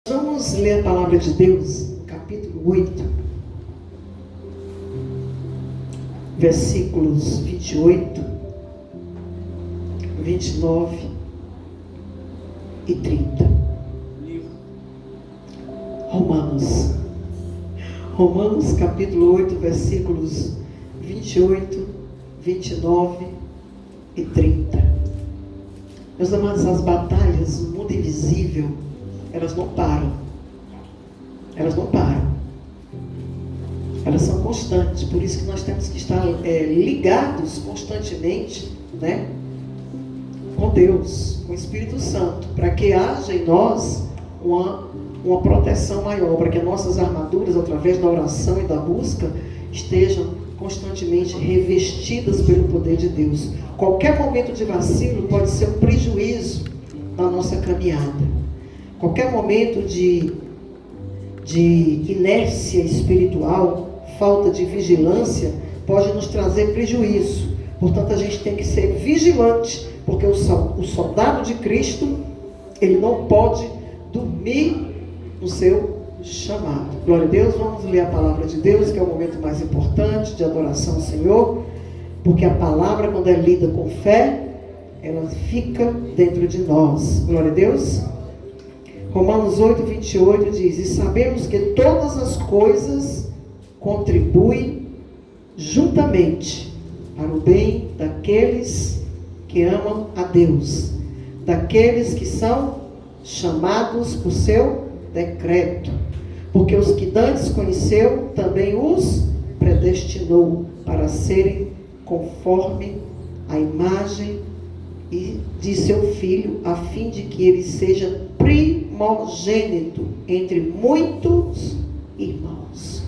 Vamos ler a palavra de Deus, capítulo 8, versículos 28, 29 e 30. Romanos capítulo 8, versículos 28, 29 e 30. Meus amados, as batalhas no mundo invisível, elas não param. Elas não param. Elas são constantes. Por isso que nós temos que estar ligados constantemente, né, com Deus, com o Espírito Santo, para que haja em nós uma proteção maior, para que as nossas armaduras, através da oração e da busca, estejam constantemente revestidas pelo poder de Deus. Qualquer momento de vacilo pode ser um prejuízo na nossa caminhada. Qualquer momento de inércia espiritual, falta de vigilância, pode nos trazer prejuízo. Portanto, a gente tem que ser vigilante, porque o soldado de Cristo, ele não pode dormir no seu chamado. Glória a Deus. Vamos ler a palavra de Deus, que é o momento mais importante de adoração ao Senhor, porque a palavra, quando é lida com fé, ela fica dentro de nós. Glória a Deus. Romanos 8, 28 diz: e sabemos que todas as coisas contribuem juntamente para o bem daqueles que amam a Deus, daqueles que são chamados por seu decreto. Porque os que dantes conheceu, também os predestinou para serem conforme a imagem de seu Filho, a fim de que ele seja primogênito entre muitos irmãos.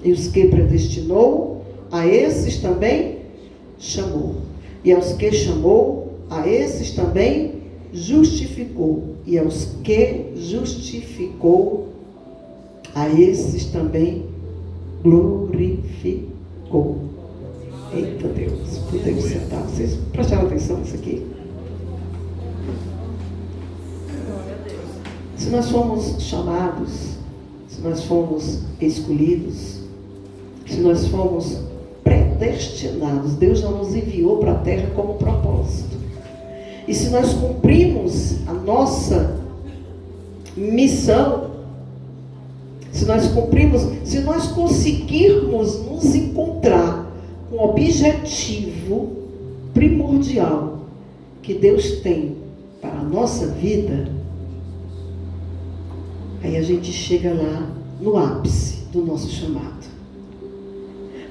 E os que predestinou, a esses também chamou. E aos que chamou, a esses também justificou. E aos que justificou, a esses também glorificou. Eita Deus, podemos sentar. Vocês prestaram atenção nisso aqui? Se nós fomos chamados, se nós fomos escolhidos, se nós fomos predestinados, Deus já nos enviou para a terra como propósito. E se nós cumprimos a nossa missão, se nós conseguirmos nos encontrar com o objetivo primordial que Deus tem para a nossa vida, aí a gente chega lá no ápice do nosso chamado.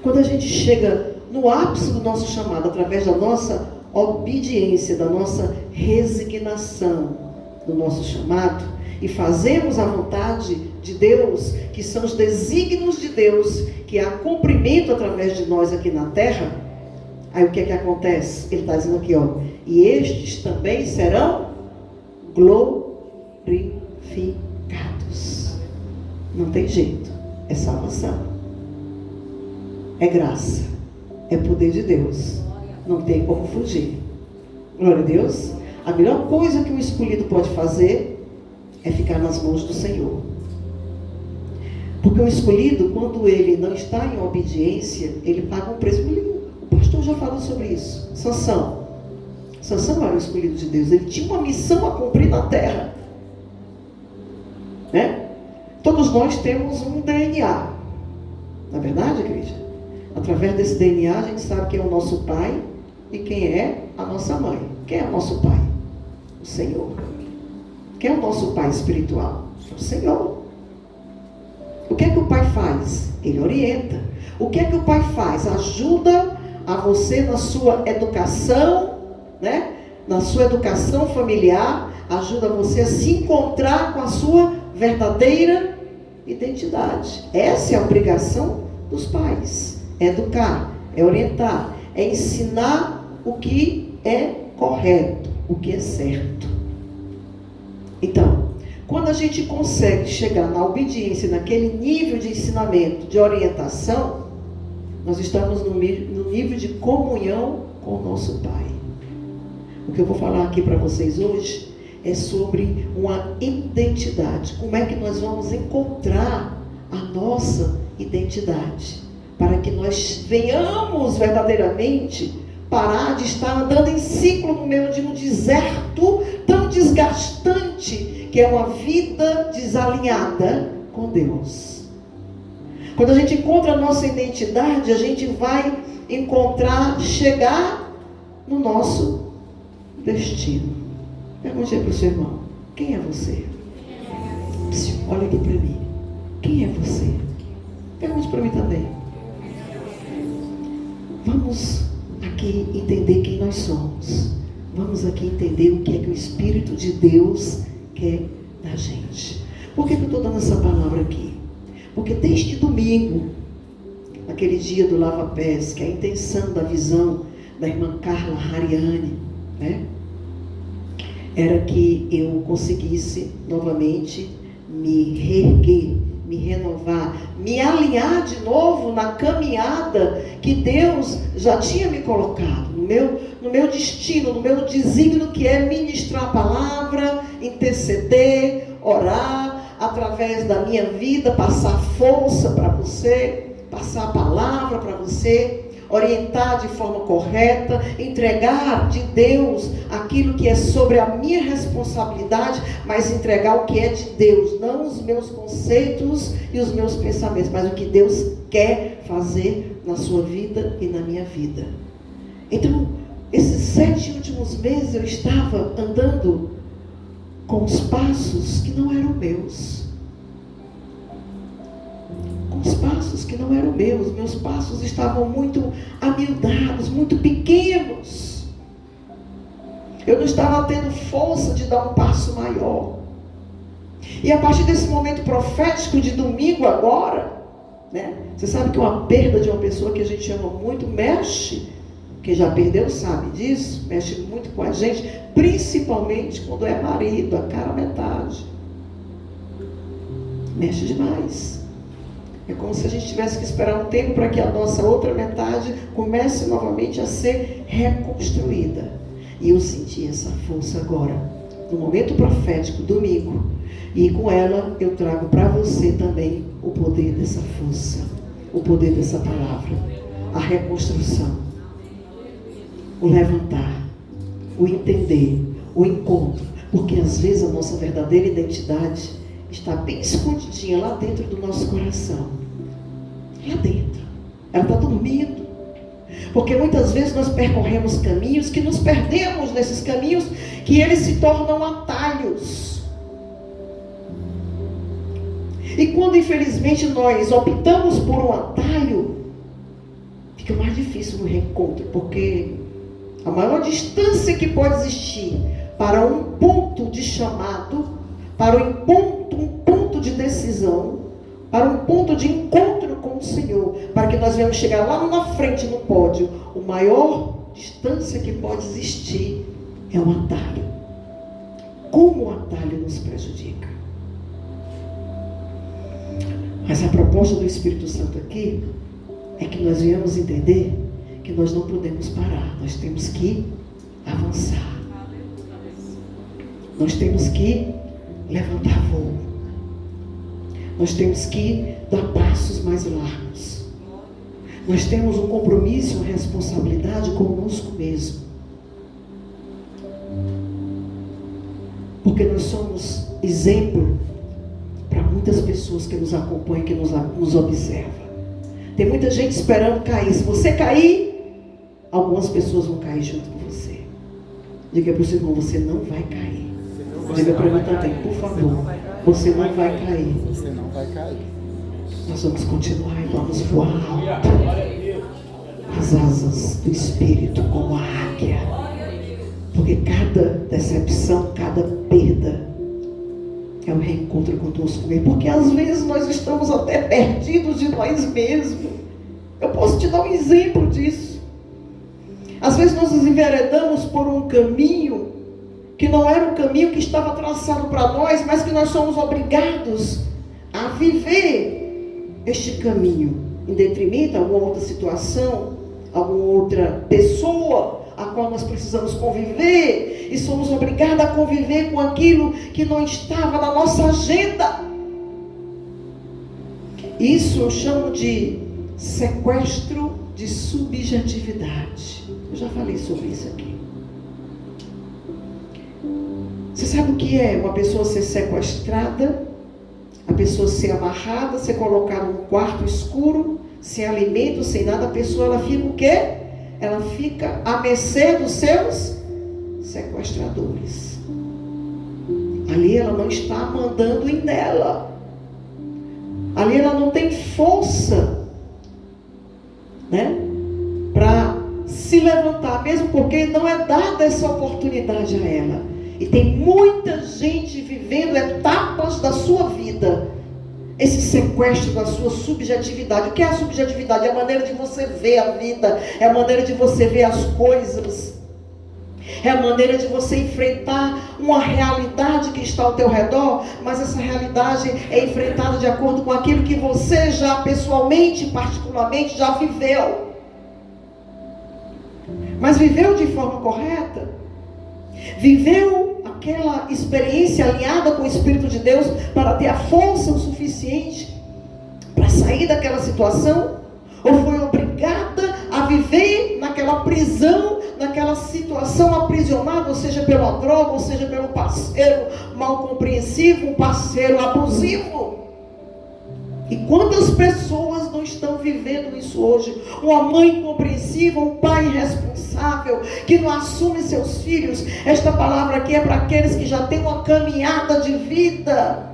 Quando a gente chega no ápice do nosso chamado, através da nossa obediência, da nossa resignação do nosso chamado, e fazemos a vontade de Deus, que são os desígnios de Deus, que há cumprimento através de nós aqui na terra, aí o que é que acontece? Ele está dizendo aqui, ó, e estes também serão glorificados. Não tem jeito, é salvação, é graça, é poder de Deus, não tem como fugir. Glória a Deus. A melhor coisa que o escolhido pode fazer é ficar nas mãos do Senhor. Porque o escolhido, quando ele não está em obediência, ele paga um preço. O pastor já falou sobre isso. Sansão era o escolhido de Deus. Ele tinha uma missão a cumprir na terra, né? Todos nós temos um DNA. Na verdade, igreja? Através desse DNA a gente sabe quem é o nosso pai e quem é a nossa mãe. Quem é o nosso pai? O Senhor. Quem é o nosso pai espiritual? É o Senhor. O que é que o pai faz? Ele orienta. O que é que o pai faz? Ajuda a você na sua educação, né? Na sua educação familiar, ajuda você a se encontrar com a sua verdadeira identidade. Essa é a obrigação dos pais. É educar, é orientar, é ensinar o que é correto, o que é certo. Então, quando a gente consegue chegar na obediência, naquele nível de ensinamento, de orientação, nós estamos no nível de comunhão com o nosso Pai. O que eu vou falar aqui para vocês hoje é sobre uma identidade. Como é que nós vamos encontrar a nossa identidade? Para que nós venhamos verdadeiramente parar de estar andando em ciclo no meio de um deserto tão desgastante, que é uma vida desalinhada com Deus. Quando a gente encontra a nossa identidade, a gente vai chegar no nosso destino. Pergunte aí para o seu irmão: quem é você? Olha aqui para mim. Quem é você? Pergunte para mim também. Vamos aqui entender quem nós somos. Vamos aqui entender o que é que o Espírito de Deus quer da gente. Por que eu estou dando essa palavra aqui? Porque desde domingo, aquele dia do lava-pés, que é a intenção da visão da irmã Carla Hariane, né? Era que eu conseguisse novamente me reerguer, me renovar, me alinhar de novo na caminhada que Deus já tinha me colocado, no meu destino, no meu desígnio, que é ministrar a palavra, interceder, orar, através da minha vida, passar força para você, passar a palavra para você, orientar de forma correta, entregar de Deus aquilo que é sobre a minha responsabilidade, mas entregar o que é de Deus, não os meus conceitos e os meus pensamentos, mas o que Deus quer fazer na sua vida e na minha vida. Então, esses 7 últimos meses eu estava andando com os passos que não eram meus. Os passos que não eram meus passos estavam muito amildados, muito pequenos. Eu não estava tendo força de dar um passo maior. E a partir desse momento profético de domingo agora, né? Você sabe que uma perda de uma pessoa que a gente ama muito mexe, quem já perdeu sabe disso, mexe muito com a gente, principalmente quando é marido, a cara metade. Mexe demais. É como se a gente tivesse que esperar um tempo para que a nossa outra metade comece novamente a ser reconstruída. E eu senti essa força agora, no momento profético, domingo. E com ela eu trago para você também o poder dessa força, o poder dessa palavra, a reconstrução, o levantar, o entender, o encontro. Porque às vezes a nossa verdadeira identidade está bem escondidinha lá dentro do nosso coração. Lá dentro. Ela está dormindo. Porque muitas vezes nós percorremos caminhos que nos perdemos nesses caminhos, que eles se tornam atalhos. E quando infelizmente nós optamos por um atalho, fica mais difícil no reencontro, porque a maior distância que pode existir para um ponto de chamado, para um ponto de decisão, para um ponto de encontro com o Senhor, para que nós venhamos chegar lá na frente no pódio, a maior distância que pode existir é um atalho. Como o atalho nos prejudica? Mas a proposta do Espírito Santo aqui é que nós venhamos entender que nós não podemos parar, nós temos que avançar. Nós temos que levantar voo. Nós temos que dar passos mais largos. Nós temos um compromisso, uma responsabilidade conosco mesmo. Porque nós somos exemplo para muitas pessoas que nos acompanham, que nos observam. Tem muita gente esperando cair. Se você cair, algumas pessoas vão cair junto com você. Diga para o seu irmão: você não vai cair. Diga para mim também, por favor. Você não vai cair. Você não vai cair. Nós vamos continuar e vamos voar alto. As asas do Espírito como a águia. Porque cada decepção, cada perda é um reencontro conosco mesmo. Porque às vezes nós estamos até perdidos de nós mesmos. Eu posso te dar um exemplo disso. Às vezes nós nos enveredamos por um caminho que não era o caminho que estava traçado para nós, mas que nós somos obrigados a viver este caminho, em detrimento a alguma outra situação, alguma outra pessoa, a qual nós precisamos conviver, e somos obrigados a conviver com aquilo que não estava na nossa agenda. Isso eu chamo de sequestro de subjetividade. Eu já falei sobre isso aqui. Você sabe o que é uma pessoa ser sequestrada? A pessoa ser amarrada, ser colocada num quarto escuro, sem alimento, sem nada. A pessoa, ela fica o quê? Ela fica à mercê dos seus sequestradores. Ali ela não está mandando em dela. Ali ela não tem força, né, para se levantar, mesmo porque não é dada essa oportunidade a ela. E tem muita gente vivendo etapas da sua vida, esse sequestro da sua subjetividade. O que é a subjetividade? É a maneira de você ver a vida, é a maneira de você ver as coisas, é a maneira de você enfrentar uma realidade que está ao teu redor, mas essa realidade é enfrentada de acordo com aquilo que você já pessoalmente, particularmente, já viveu. Mas viveu de forma correta? Viveu aquela experiência alinhada com o Espírito de Deus para ter a força o suficiente para sair daquela situação? Ou foi obrigada a viver naquela prisão, naquela situação aprisionada, ou seja, pela droga, ou seja, pelo parceiro mal compreensivo, um parceiro abusivo? E quantas pessoas não estão vivendo isso hoje? Uma mãe incompreensiva, um pai irresponsável, que não assume seus filhos. Esta palavra aqui é para aqueles que já têm uma caminhada de vida,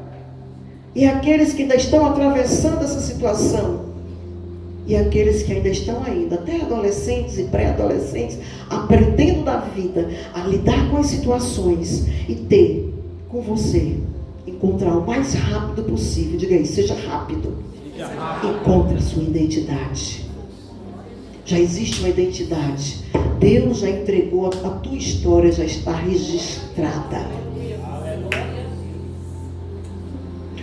e aqueles que ainda estão atravessando essa situação, e aqueles que ainda estão até adolescentes e pré-adolescentes, aprendendo da vida, a lidar com as situações, e ter com você, encontrar o mais rápido possível. Diga aí, seja rápido. Encontre a sua identidade. Já existe uma identidade. Deus já entregou, a tua história já está registrada.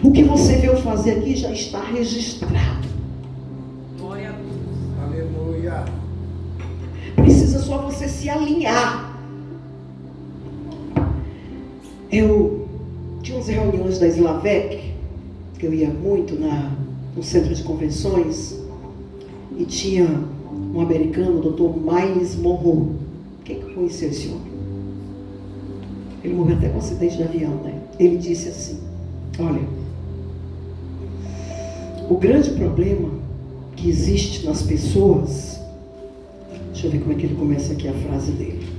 O que você veio fazer aqui já está registrado. Aleluia. Precisa só você se alinhar. Eu tinha umas reuniões da Slavec, que eu ia muito no centro de convenções, e tinha um americano, o Dr. Miles Monroe. Quem conheceu esse homem? Ele morreu até com um acidente de avião, né? Ele disse assim: olha, o grande problema que existe nas pessoas, deixa eu ver como é que ele começa aqui a frase dele.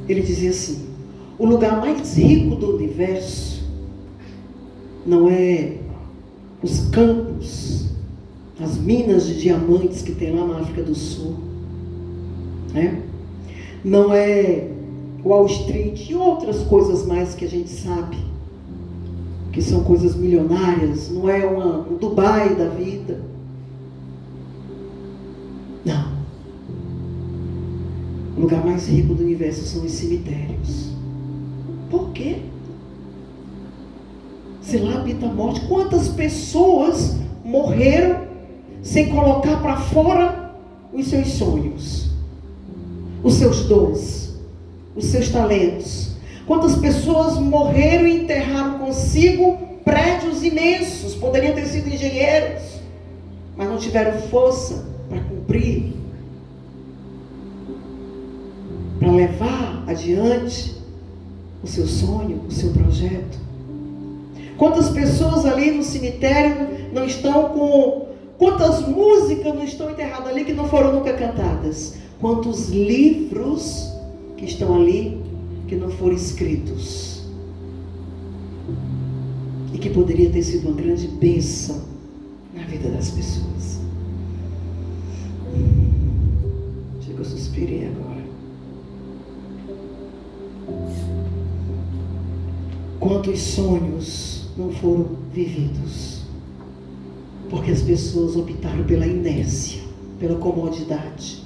Ele dizia assim: o lugar mais rico do universo não é os campos, as minas de diamantes que tem lá na África do Sul, né? Não é Wall Street e outras coisas mais que a gente sabe que são coisas milionárias. Não é um Dubai da vida. Não. O lugar mais rico do universo são os cemitérios. Por quê? Se lá habita a morte, quantas pessoas morreram sem colocar para fora os seus sonhos, os seus dons, os seus talentos? Quantas pessoas morreram e enterraram consigo prédios imensos? Poderiam ter sido engenheiros, mas não tiveram força para cumprir, para levar adiante o seu sonho, o seu projeto. Quantas pessoas ali no cemitério não estão com... Quantas músicas não estão enterradas ali que não foram nunca cantadas? Quantos livros que estão ali que não foram escritos? E que poderia ter sido uma grande bênção na vida das pessoas. Chega, eu suspirei agora. Quantos sonhos não foram vividos? Porque as pessoas optaram pela inércia, pela comodidade.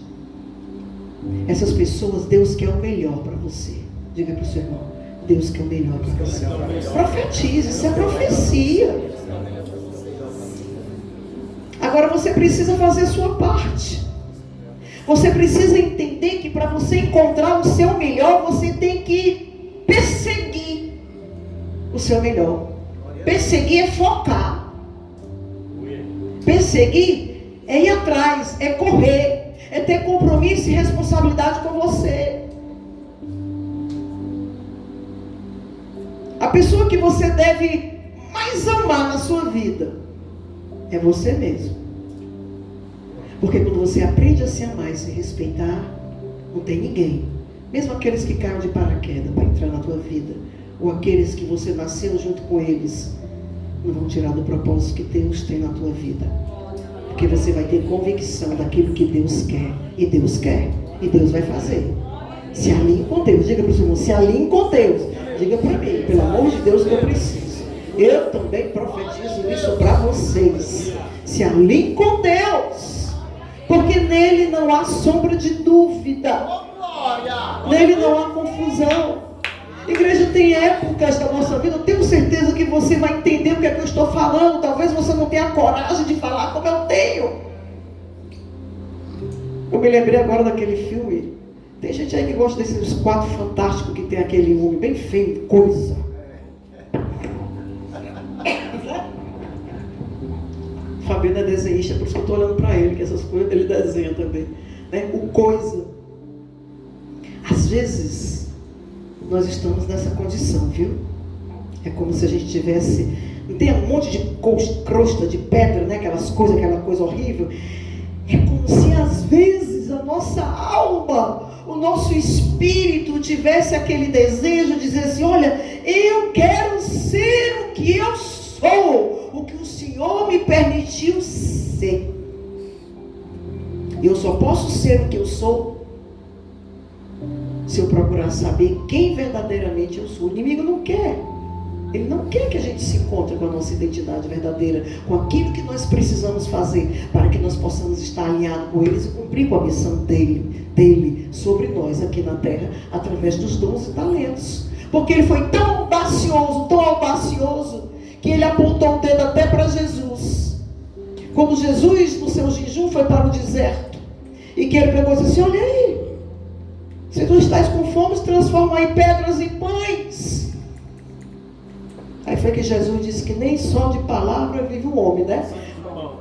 Essas pessoas, Deus quer o melhor para você. Diga para o seu irmão: Deus quer o melhor para você. Profetize, isso é profecia. Agora você precisa fazer a sua parte. Você precisa entender que para você encontrar o seu melhor, você tem que perseguir o seu melhor. Perseguir é focar. Perseguir é ir atrás, é correr, é ter compromisso e responsabilidade com você. A pessoa que você deve mais amar na sua vida é você mesmo. Porque quando você aprende a se amar e se respeitar, não tem ninguém, mesmo aqueles que caem de paraquedas para entrar na tua vida, ou aqueles que você nasceu junto com eles, não vão tirar do propósito que Deus tem na tua vida. Porque você vai ter convicção daquilo que Deus quer. E Deus quer. E Deus vai fazer. Se alinhe com Deus. Diga para o seu irmão, se alinhe com Deus. Diga para mim, pelo amor de Deus, que eu preciso. Eu também profetizo isso para vocês. Se alinhe com Deus. Porque nele não há sombra de dúvida. Nele não há confusão. Igreja, tem épocas da nossa vida, eu tenho certeza que você vai entender o que é que eu estou falando. Talvez você não tenha coragem de falar como eu tenho. Eu me lembrei agora daquele filme. Tem gente aí que gosta desses Quatro Fantásticos, que tem aquele homem bem feio, coisa. Fabiano é desenhista, por isso que eu estou olhando para ele, que essas coisas ele desenha também, né? O coisa. Às vezes nós estamos nessa condição, viu? É como se a gente tivesse, não tem um monte de crosta de pedra, né? Aquela coisa horrível. É como se às vezes a nossa alma, o nosso espírito tivesse aquele desejo de dizer assim: olha, eu quero ser o que eu sou, o que o Senhor me permitiu ser. Eu só posso ser o que eu sou se eu procurar saber quem verdadeiramente eu sou. O inimigo não quer. Ele não quer que a gente se encontre com a nossa identidade verdadeira, com aquilo que nós precisamos fazer para que nós possamos estar alinhados com eles e cumprir com a missão dele sobre nós aqui na terra, através dos dons e talentos. Porque ele foi tão audacioso, que ele apontou o dedo até para Jesus. Quando Jesus, no seu jejum, foi para o deserto, e que ele pegou e disse assim: olha aí, se tu estás com fome, se transforma aí pedras em pães. Aí foi que Jesus disse que nem só de palavra vive o homem, né?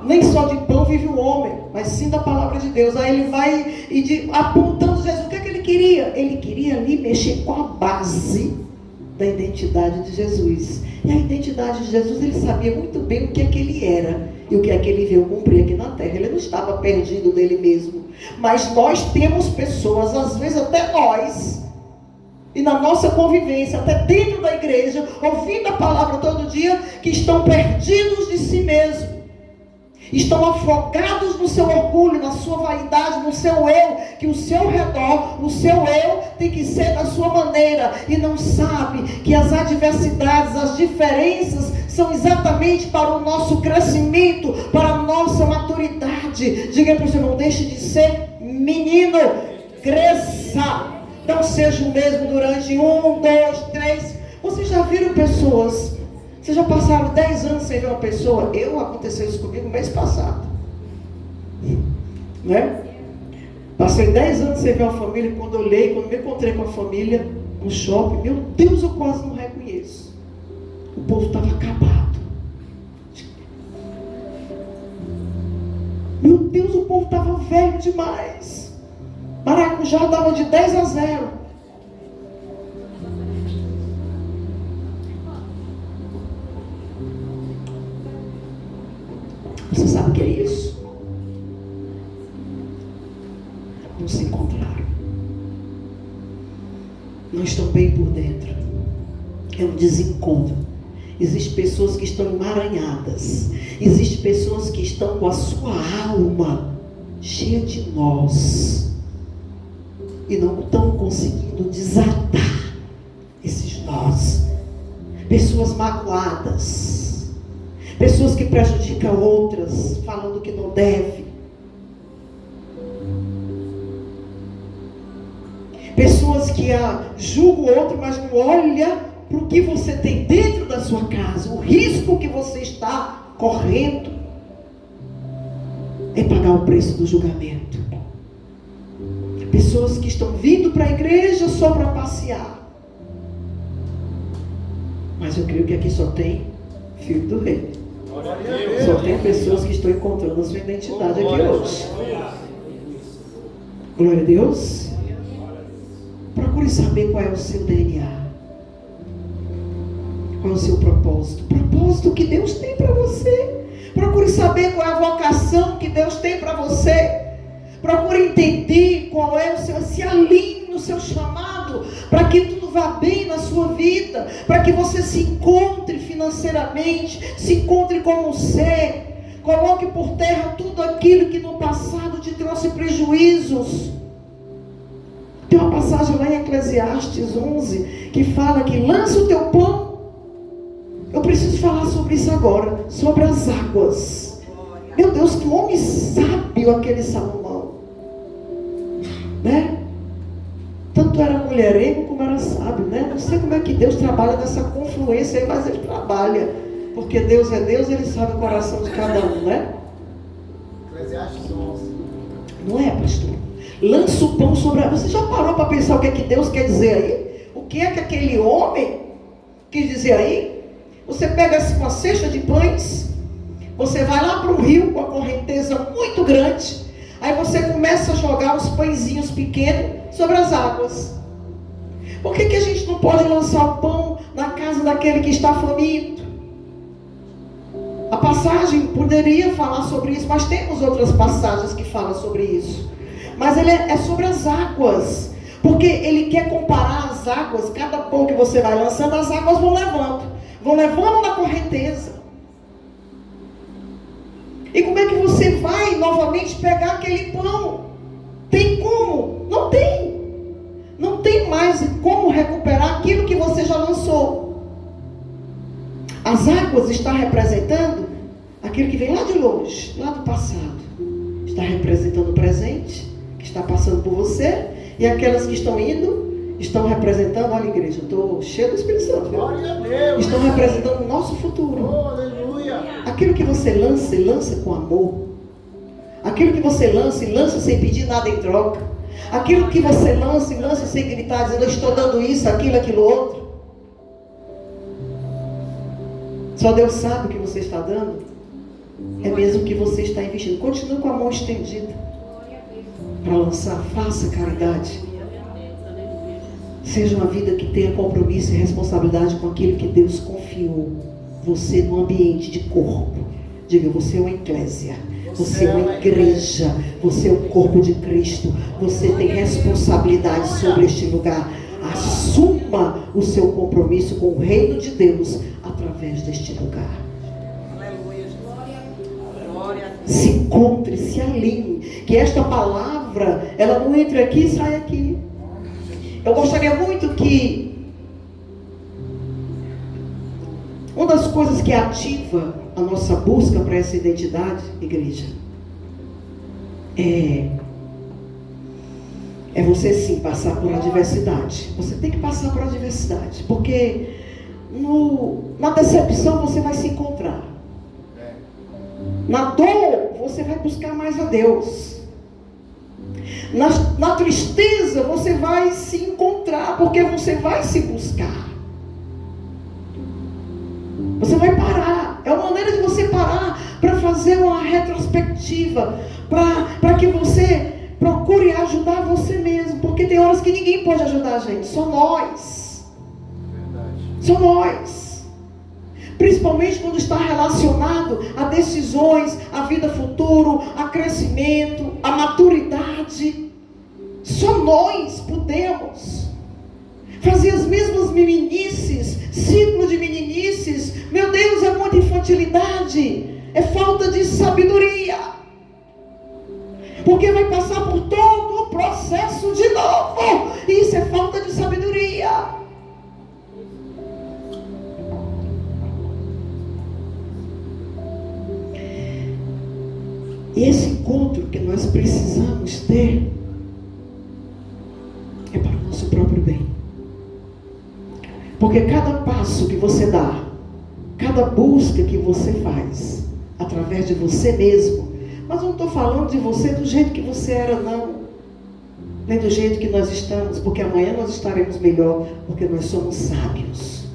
Nem só de pão vive o homem, mas sim da palavra de Deus. Aí ele vai apontando Jesus. O que é que ele queria? Ele queria ali mexer com a base da identidade de Jesus. E a identidade de Jesus, ele sabia muito bem o que é que ele era e o que é que ele veio cumprir aqui na terra. Ele não estava perdido dele mesmo. Mas nós temos pessoas, às vezes até nós, e na nossa convivência, até dentro da igreja, ouvindo a palavra todo dia, que estão perdidos de si mesmo, estão afogados no seu orgulho, na sua vaidade, no seu eu, que o seu redor, o seu eu tem que ser da sua maneira, e não sabe que as adversidades, as diferenças são exatamente para o nosso crescimento, para a nossa maturidade. Diga para o seu irmão: deixe de ser menino, cresça. Não seja o mesmo durante 1, 2, 3. Vocês já viram pessoas? Vocês já passaram 10 anos sem ver uma pessoa? Aconteceu isso comigo mês passado, né? Passei 10 anos sem ver uma família. Quando me encontrei com a família no shopping, meu Deus, eu quase não reconheço. O povo estava acabado. Meu Deus, o povo estava velho demais. Maracujá dava de 10-0. Você sabe o que é isso? Não se encontraram. Não estão bem por dentro. É um desencontro. Existem pessoas que estão emaranhadas. Existem pessoas que estão com a sua alma cheia de nós e não estão conseguindo desatar esses nós. Pessoas magoadas, pessoas que prejudicam outras, falando que não deve. Pessoas que julgam o outro, mas não olham para o que você tem dentro da sua casa. O risco que você está correndo é pagar o preço do julgamento. Pessoas que estão vindo para a igreja só para passear. Mas eu creio que aqui só tem filho do rei. Só tem pessoas que estão encontrando a sua identidade aqui hoje. Glória a Deus. Procure saber qual é o seu DNA. Qual é o seu propósito. O propósito que Deus tem para você. Procure saber qual é a vocação que Deus tem para você. Procure entender qual é o seu, se alinhe no seu chamado, para que tudo vá bem na sua vida, para que você se encontre financeiramente, se encontre como um ser. Coloque por terra tudo aquilo que no passado te trouxe prejuízos. Tem uma passagem lá em Eclesiastes 11, que fala que lança o teu pão. Eu preciso falar sobre isso agora, sobre as águas. Meu Deus, que homem sábio aquele Salomão, né? Tanto era mulherengo como era sábio, né? Não sei como é que Deus trabalha nessa confluência aí, mas Ele trabalha, porque Deus é Deus, Ele sabe o coração de cada um, né? Eclesiastes 11. Não é, pastor? Lança o pão sobre a... Você já parou para pensar o que é que Deus quer dizer aí? O que é que aquele homem quis dizer aí? Você pega uma cesta de pães, você vai lá para o rio com a correnteza muito grande, aí você começa a jogar os pãezinhos pequenos sobre as águas. Por que a gente não pode lançar o pão na casa daquele que está faminto? A passagem poderia falar sobre isso, mas temos outras passagens que falam sobre isso. Mas ele é sobre as águas, porque ele quer comparar as águas. Cada pão que você vai lançando, as águas vão levando na correnteza. E como é que você vai novamente pegar aquele pão? Tem como? Não tem. Não tem mais como recuperar aquilo que você já lançou. As águas estão representando aquilo que vem lá de longe, lá do passado. Está representando o presente, que está passando por você. E aquelas que estão indo, estão representando, olha, igreja, eu estou cheio do Espírito Santo, viu? Estão representando o nosso futuro. Aleluia. Aquilo que você lança, lança com amor. Aquilo que você lança sem pedir nada em troca. Aquilo que você lança sem gritar, dizendo, eu estou dando isso, aquilo outro. Só Deus sabe o que você está dando. É mesmo que você está investindo. Continue com a mão estendida para lançar. Faça caridade. Seja uma vida que tenha compromisso e responsabilidade com aquilo que Deus confiou. Você no ambiente de corpo. Diga, você é uma eclésia. Você é uma igreja. Você é o corpo de Cristo. Você tem responsabilidade sobre este lugar. Assuma o seu compromisso com o reino de Deus através deste lugar. Se encontre, se alinhe. Que esta palavra, ela não entre aqui e sai aqui. Eu gostaria muito que uma das coisas que ativa a nossa busca para essa identidade, igreja, é você sim passar por adversidade. Você tem que passar por adversidade, porque na decepção você vai se encontrar. Na dor você vai buscar mais a Deus. Na tristeza você vai se encontrar, porque você vai se buscar. Você vai parar. É uma maneira de você parar para fazer uma retrospectiva, para que você procure ajudar você mesmo, porque tem horas que ninguém pode ajudar a gente, só nós. Só nós. Principalmente quando está relacionado a decisões, a vida futura, a crescimento, a maturidade. Só nós podemos fazer as mesmas meninices, ciclo de meninices. Meu Deus, é muita infantilidade, é falta de sabedoria, porque vai passar por todo o processo de novo. Isso é falta de sabedoria. E esse encontro que nós precisamos ter é para o Porque cada passo que você dá, cada busca que você faz, através de você mesmo, mas eu não estou falando de você do jeito que você era, não. Nem do jeito que nós estamos, porque amanhã nós estaremos melhor, porque nós somos sábios.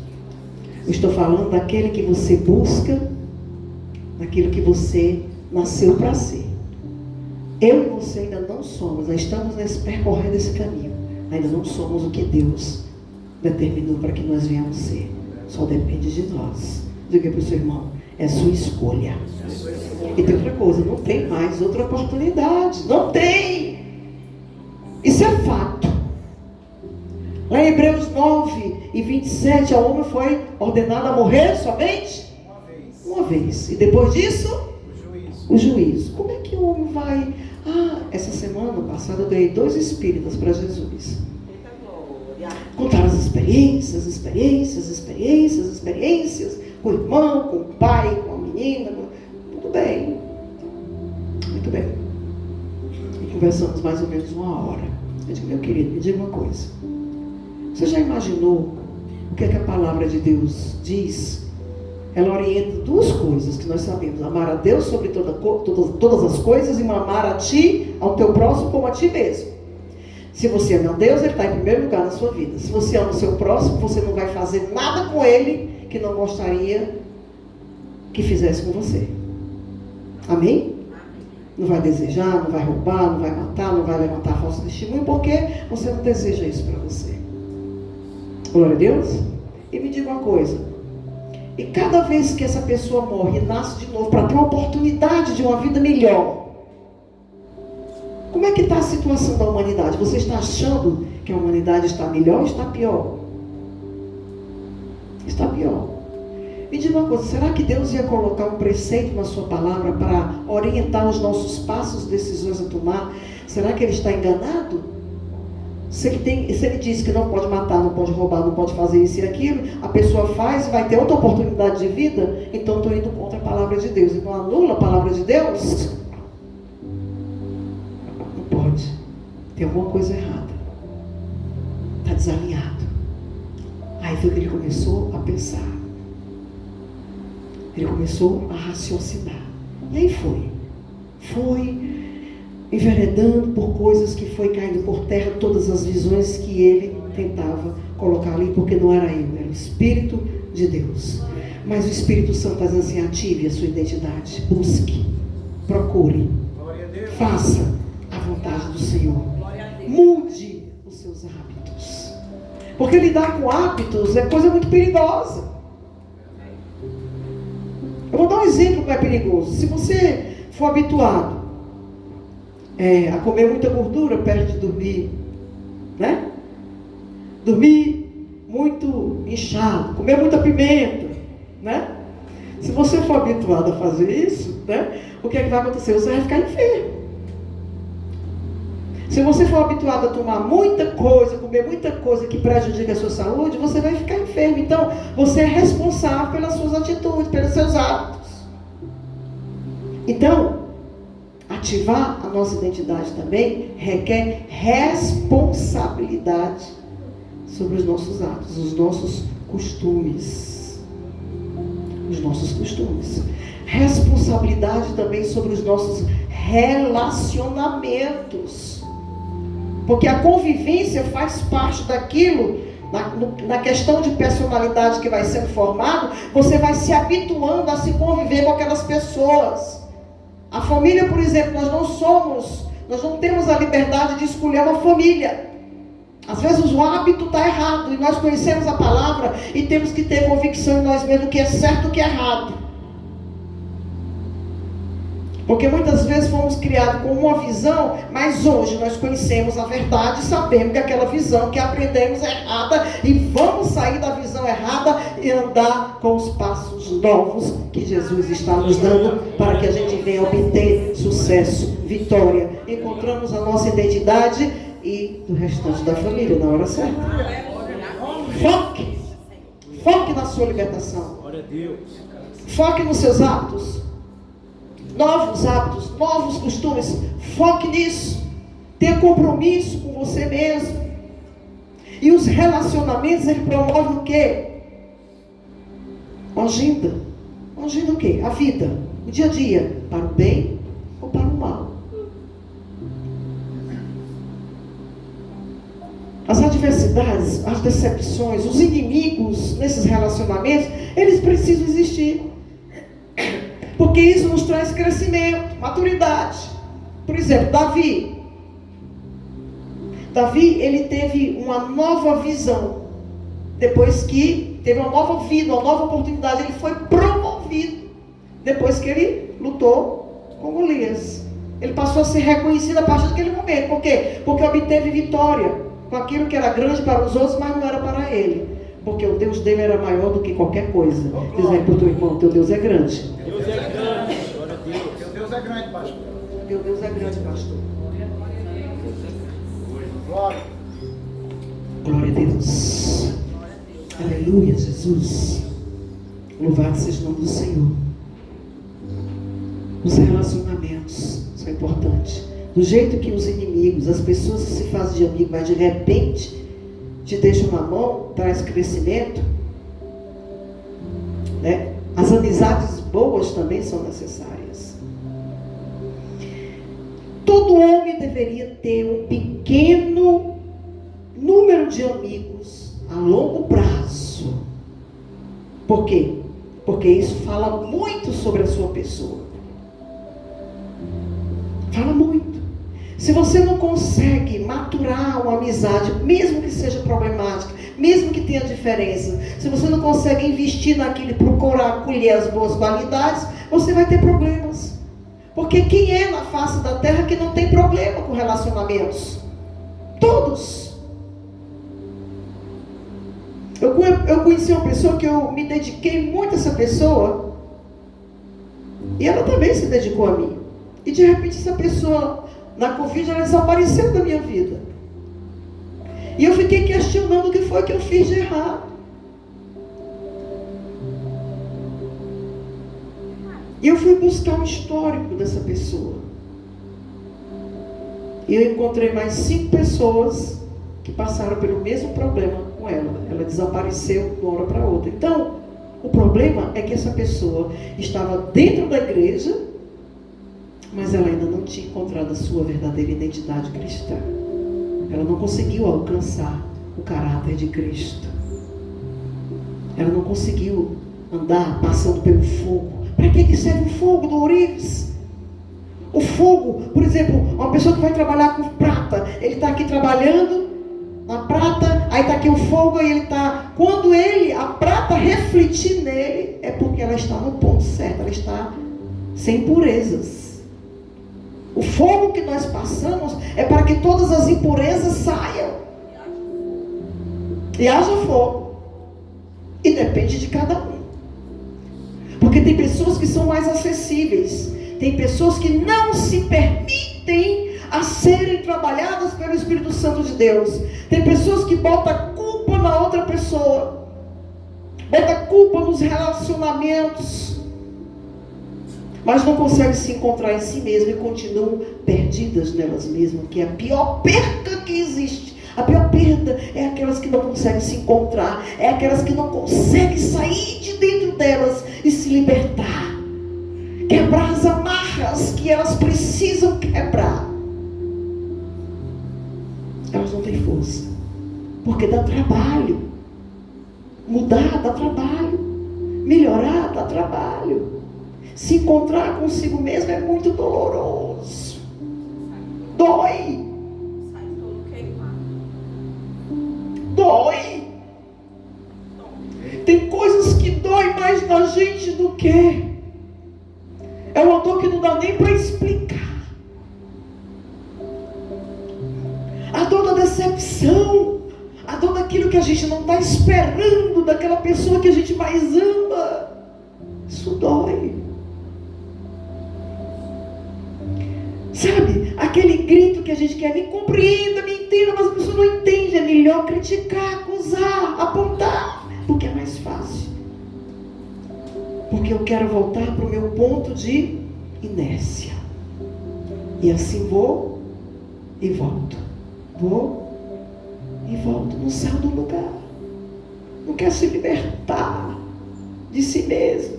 Eu estou falando daquele que você busca, daquilo que você nasceu para ser. Eu e você ainda não somos, nós estamos percorrendo esse caminho. Ainda não somos o que Deus determinou para que nós venhamos ser. Só depende de nós. Diga para o seu irmão, é sua escolha. E tem outra coisa, não tem mais outra oportunidade. Não tem. Isso é fato. Lá em Hebreus 9:27, ao homem foi ordenado a morrer somente uma vez. E depois disso, o juízo. Como é que o homem vai... essa semana passada eu ganhei 2 espíritas para Jesus. Contaram as experiências, com o irmão, com o pai, com a menina. Tudo bem. Muito bem. E conversamos mais ou menos 1 hora. Eu digo, meu querido, me diga uma coisa. Você já imaginou o que é que a palavra de Deus diz? Ela orienta 2 coisas que nós sabemos: amar a Deus sobre todas as coisas e amar a ti, ao teu próximo, como a ti mesmo. Se você ama a Deus, Ele está em primeiro lugar na sua vida. Se você ama o seu próximo, você não vai fazer nada com ele que não gostaria que fizesse com você. Amém? Não vai desejar, não vai roubar, não vai matar, não vai levantar falso testemunho, porque você não deseja isso para você. Glória a Deus. E me diga uma coisa: e cada vez que essa pessoa morre e nasce de novo para ter uma oportunidade de uma vida melhor, como é que está a situação da humanidade? Você está achando que a humanidade está melhor ou está pior? Está pior. Me diga uma coisa, será que Deus ia colocar um preceito na sua palavra para orientar os nossos passos, decisões a tomar? Será que Ele está enganado? Se ele diz que não pode matar, não pode roubar, não pode fazer isso e aquilo, a pessoa faz e vai ter outra oportunidade de vida, então estou indo contra a palavra de Deus. Então anula a palavra de Deus? Não pode. Tem alguma coisa errada. Está desalinhado. Aí foi que ele começou a pensar. Ele começou a raciocinar. E aí foi enveredando por coisas que foi caindo por terra, todas as visões que ele tentava colocar ali, porque não era ele, era o Espírito de Deus. Mas o Espírito Santo está dizendo assim: ative a sua identidade, busque, procure, faça a vontade do Senhor, mude os seus hábitos, porque lidar com hábitos é coisa muito perigosa. Eu vou dar um exemplo que é perigoso. Se você for habituado a comer muita gordura perto de dormir, né? Dormir muito inchado, comer muita pimenta, né? Se você for habituado a fazer isso, né? O que é que vai acontecer? Você vai ficar enfermo. Se você for habituado a tomar muita coisa, comer muita coisa que prejudica a sua saúde, você vai ficar enfermo. Então, você é responsável pelas suas atitudes, pelos seus hábitos. Então, ativar a nossa identidade também requer responsabilidade sobre os nossos hábitos, os nossos costumes. Os nossos costumes. Responsabilidade também sobre os nossos relacionamentos. Porque a convivência faz parte daquilo, na questão de personalidade que vai sendo formado, você vai se habituando a se conviver com aquelas pessoas. A família, por exemplo, nós não temos a liberdade de escolher uma família. Às vezes o hábito está errado, e nós conhecemos a palavra, e temos que ter convicção em nós mesmos, o que é certo e o que é errado. Porque muitas vezes fomos criados com uma visão, mas hoje nós conhecemos a verdade e sabemos que aquela visão que aprendemos é errada, e vamos sair da visão errada e andar com os passos novos que Jesus está nos dando para que a gente venha obter sucesso, vitória. Encontramos a nossa identidade e do restante da família na hora certa. Foque na sua libertação. Foque nos seus hábitos. Novos hábitos, novos costumes. Foque nisso. Tenha compromisso com você mesmo. E os relacionamentos, ele promove o quê? Uma agenda. Uma agenda o quê? A vida, o dia a dia, para o bem ou para o mal. As adversidades, as decepções, os inimigos nesses relacionamentos, eles precisam existir. Porque isso nos traz crescimento, maturidade. Por exemplo, Davi, ele teve uma nova visão. Depois que teve uma nova vida, uma nova oportunidade, ele foi promovido. Depois que ele lutou com Golias. Ele passou a ser reconhecido a partir daquele momento. Por quê? Porque obteve vitória com aquilo que era grande para os outros, mas não era para ele. Porque o Deus dele era maior do que qualquer coisa. Diz aí para o teu irmão, teu Deus é grande. Deus é grande. Glória a Deus. Teu Deus é grande, pastor. Teu Deus é grande, pastor. Glória. Glória a Deus. Aleluia, Jesus. Louvado seja o nome do Senhor. Os relacionamentos são importantes. Do jeito que os inimigos, as pessoas que se fazem de amigo, mas de repente te deixam na mão, traz crescimento, né? As amizades boas também são necessárias. Todo homem deveria ter um pequeno número de amigos a longo prazo. Por quê? Porque isso fala muito sobre a sua pessoa. Fala muito. Se você não consegue maturar uma amizade, mesmo que seja problemática, mesmo que tenha diferença, se você não consegue investir naquilo e procurar colher as boas qualidades, você vai ter problemas. Porque quem é na face da terra que não tem problema com relacionamentos? Todos. Eu conheci uma pessoa que eu me dediquei muito a essa pessoa, e ela também se dedicou a mim. E de repente essa pessoa, na Covid, ela desapareceu da minha vida. E eu fiquei questionando o que foi que eu fiz de errado. E eu fui buscar o histórico dessa pessoa. E eu encontrei mais 5 pessoas que passaram pelo mesmo problema com ela. Ela desapareceu de uma hora para outra. Então, o problema é que essa pessoa estava dentro da igreja, mas ela ainda não tinha encontrado a sua verdadeira identidade cristã. Ela não conseguiu alcançar o caráter de Cristo. Ela não conseguiu andar passando pelo fogo. Para que serve o fogo do ourives? O fogo, por exemplo, uma pessoa que vai trabalhar com prata, ele está aqui trabalhando na prata, aí está aqui o fogo, e ele está, quando a prata refletir nele, é porque ela está no ponto certo, ela está sem impurezas. O fogo que nós passamos é para que todas as impurezas saiam. E haja fogo. E depende de cada um. Porque tem pessoas que são mais acessíveis. Tem pessoas que não se permitem a serem trabalhadas pelo Espírito Santo de Deus. Tem pessoas que botam culpa na outra pessoa. Botam culpa nos relacionamentos. Mas não conseguem se encontrar em si mesmas e continuam perdidas nelas mesmas, que é a pior perda que existe. A pior perda é aquelas que não conseguem se encontrar, é aquelas que não conseguem sair de dentro delas e se libertar, quebrar as amarras que elas precisam quebrar. Elas não têm força, porque dá trabalho. Mudar dá trabalho, melhorar dá trabalho. Se encontrar consigo mesmo é muito doloroso. Dói. Dói. Tem coisas que dói mais na gente do que. É uma dor que não dá nem para explicar. A dor da decepção. A dor daquilo que a gente não está esperando, daquela pessoa que a gente mais ama. Isso dói. Sabe, aquele grito que a gente quer, me compreenda, me entenda, mas a pessoa não entende. É melhor criticar, acusar, apontar, porque é mais fácil. Porque eu quero voltar para o meu ponto de inércia. E assim vou e volto. Vou E volta, não sai do lugar. Não quer se libertar de si mesmo.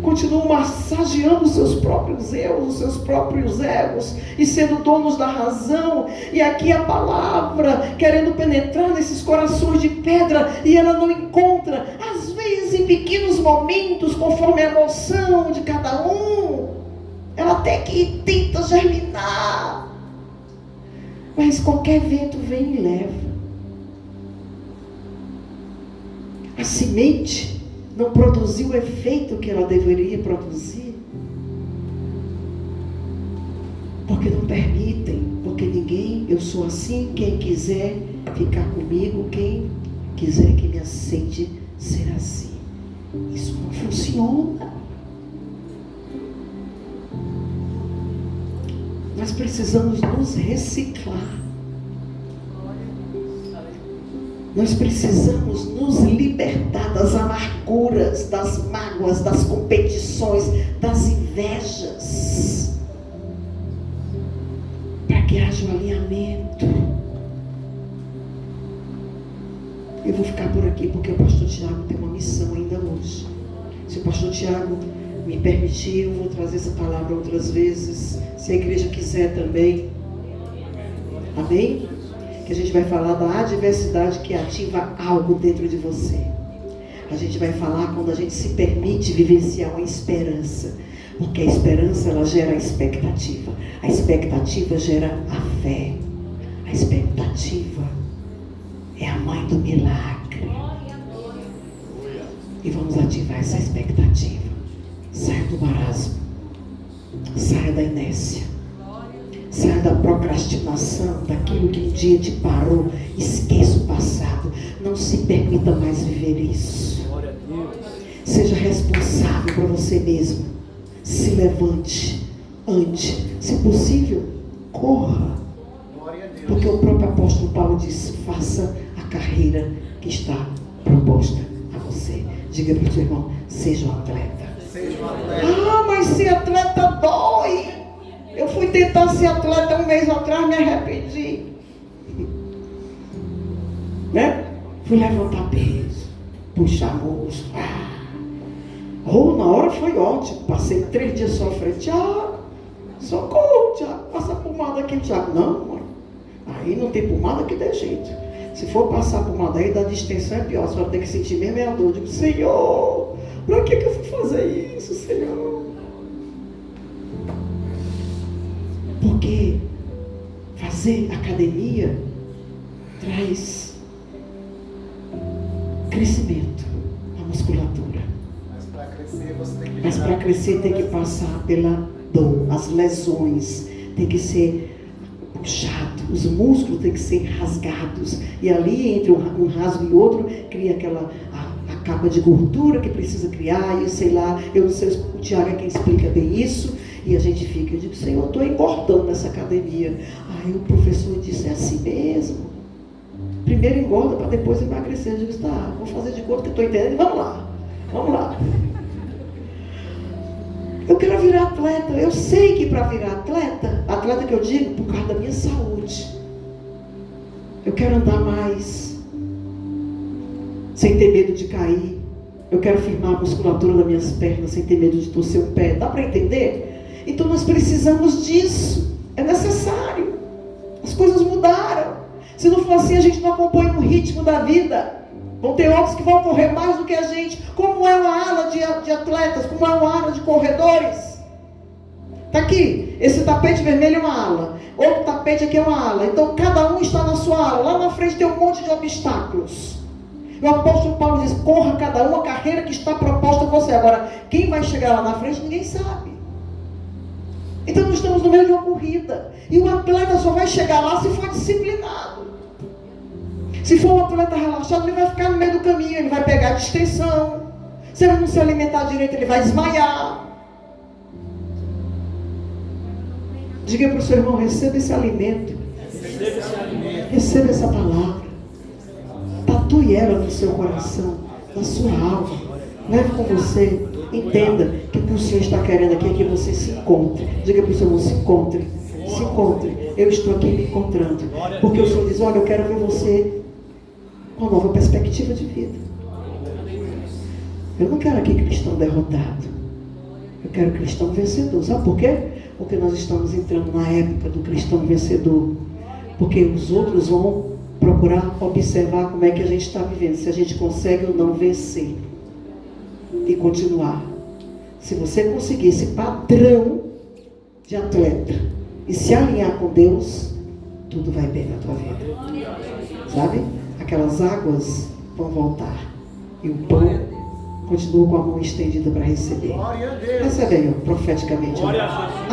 Continuam massageando os seus próprios erros, os seus próprios egos, e sendo donos da razão. E aqui a palavra querendo penetrar nesses corações de pedra, e ela não encontra, às vezes em pequenos momentos, conforme a emoção de cada um, ela até que tenta germinar, mas qualquer vento vem e leva. A semente não produziu o efeito que ela deveria produzir, porque não permitem, porque ninguém, eu sou assim, quem quiser ficar comigo, quem quiser que me aceite, será assim. Isso não funciona. Nós precisamos nos reciclar. Nós precisamos nos libertar das amarguras, das mágoas, das competições, das invejas, para que haja um alinhamento. Eu vou ficar por aqui porque o pastor Tiago tem uma missão ainda hoje. Se o pastor Tiago me permitir, eu vou trazer essa palavra outras vezes, se a igreja quiser também. Amém? Que a gente vai falar da adversidade que ativa algo dentro de você. A gente vai falar quando a gente se permite vivenciar uma esperança, porque a esperança, ela gera a expectativa gera a fé, a expectativa é a mãe do milagre. E vamos ativar essa expectativa. Saia do marasmo, saia da inércia, saia da procrastinação, daquilo que um dia te parou. Esqueça o passado. Não se permita mais viver isso. Seja responsável por você mesmo. Se levante, ande. Se possível, corra. Porque o próprio apóstolo Paulo diz: faça a carreira que está proposta a você. Diga para o seu irmão: seja um atleta. Ah, mas ser atleta dói. Eu fui tentar ser atleta um mês atrás, me arrependi. Né? Fui levantar peso, puxar músculo. Na hora foi ótimo. Passei 3 dias sofrendo. Tiago, socorro, Tiago, passa pomada aqui. Tiago, não, mãe. Aí não tem pomada que dê jeito. Se for passar pomada aí, da distensão é pior. Você vai ter que sentir mesmo a dor. Eu digo: Senhor, para que eu fui fazer isso, Senhor? Porque fazer academia traz crescimento na musculatura. Mas para crescer tem que passar pela dor, as lesões, tem que ser puxado, os músculos tem que ser rasgados. E ali entre um rasgo e outro cria aquela a capa de gordura que precisa criar, e sei lá, eu não sei, o Tiago é quem explica bem isso. E a gente fica, eu digo: Senhor, eu estou engordando nessa academia. Aí o professor disse: é assim mesmo. Primeiro engorda para depois emagrecer. Eu digo: tá, vou fazer de conta que estou entendendo. Vamos lá. Eu quero virar atleta. Eu sei que para virar atleta que eu digo, por causa da minha saúde. Eu quero andar mais, sem ter medo de cair. Eu quero firmar a musculatura das minhas pernas, sem ter medo de torcer o pé. Dá para entender? Então nós precisamos disso. É necessário. As coisas mudaram. Se não for assim, a gente não acompanha o ritmo da vida. Vão ter outros que vão correr mais do que a gente. Como é uma ala de atletas, como é uma ala de corredores. Está aqui, esse tapete vermelho é uma ala. Outro tapete aqui é uma ala. Então cada um está na sua ala. Lá na frente tem um monte de obstáculos. O apóstolo Paulo diz: corra cada um a carreira que está proposta a você. Agora, quem vai chegar lá na frente, ninguém sabe. Então nós estamos no meio de uma corrida. E o atleta só vai chegar lá se for disciplinado. Se for um atleta relaxado, ele vai ficar no meio do caminho. Ele vai pegar a distensão. Se ele não se alimentar direito, ele vai desmaiar. Diga para o seu irmão: receba esse alimento. Receba essa palavra. Tatue ela no seu coração, na sua alma. Leve com você. Entenda que o que o Senhor está querendo aqui é que você se encontre. Diga para o seu irmão: se encontre. se encontre. Eu estou aqui me encontrando. Porque o Senhor diz, olha, eu quero ver você com nova perspectiva de vida. Eu não quero aqui cristão derrotado. Eu quero cristão vencedor. Sabe por quê? Porque nós estamos entrando na época do cristão vencedor. Porque os outros vão procurar observar como é que a gente está vivendo. Se a gente consegue ou não vencer. E continuar. Se você conseguir esse padrão de atleta e se alinhar com Deus, tudo vai bem na tua vida. Sabe? Aquelas águas vão voltar. E o pão continua com a mão estendida para receber. Recebe aí, ó, profeticamente. Ó.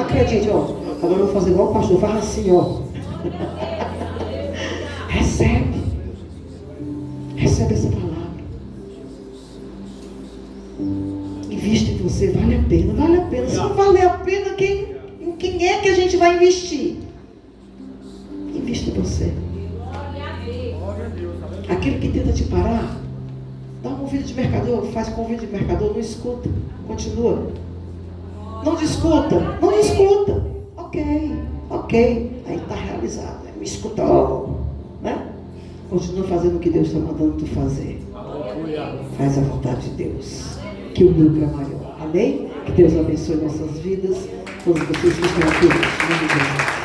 Acredite, ó. Agora eu vou fazer igual o pastor. Faz assim, ó. Recebe. Recebe essa palavra. Investe em você. Vale a pena. Vale a pena. Se não valer a pena, em quem é que a gente vai investir? Investe em você. Aquele que tenta te parar, dá um convite de mercador, faz convite de mercador, não escuta, continua. Não discuta, não discuta. Ok, aí está realizado, né? Me escutou, né? Continua fazendo o que Deus está mandando tu fazer. Faz a vontade de Deus, que o lucro é maior. Amém? Que Deus abençoe nossas vidas, todos vocês que estão aqui, em nome de Jesus.